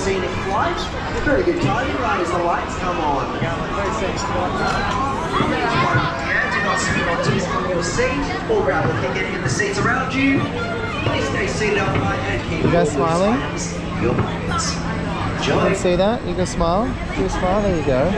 scenic flight. Very good timing, right as the lights come on. Yeah, do not sit on tees from your seat or grab a ticket in the seats around you. Please stay seated upright and keep You guys smiling? your pockets. You can see that? You can smile? You can smile? There you go.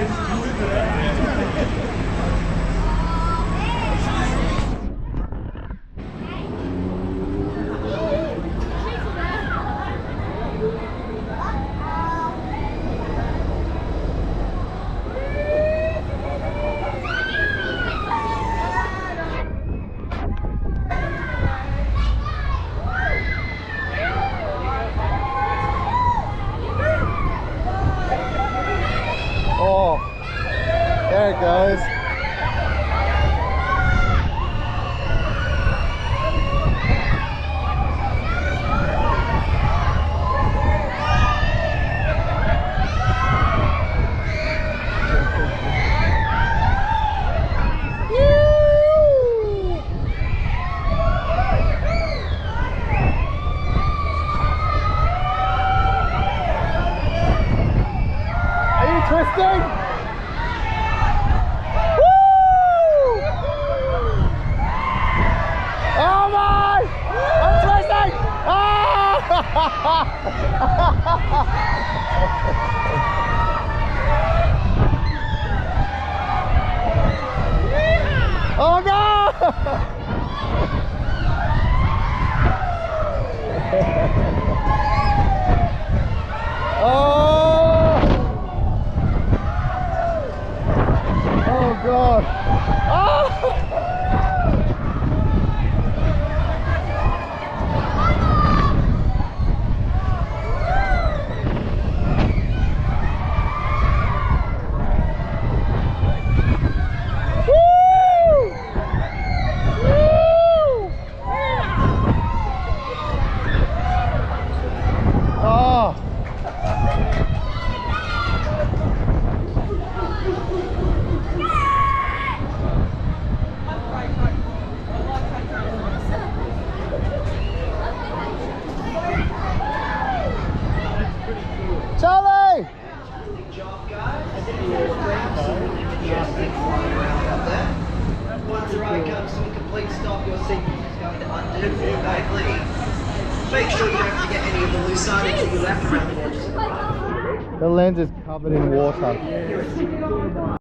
Oh, there it goes. Are you twisting? Oh my! I'm twisting! Oh no! Oh! Oh God! Oh! Charlie! Good job, guys. Majestic flying around up there. Once the ride comes to a complete stop, your seatbelt is going to undo automatically. Make sure you don't forget any of the loose items that you left around the edges of the ride. The lens is covered in water.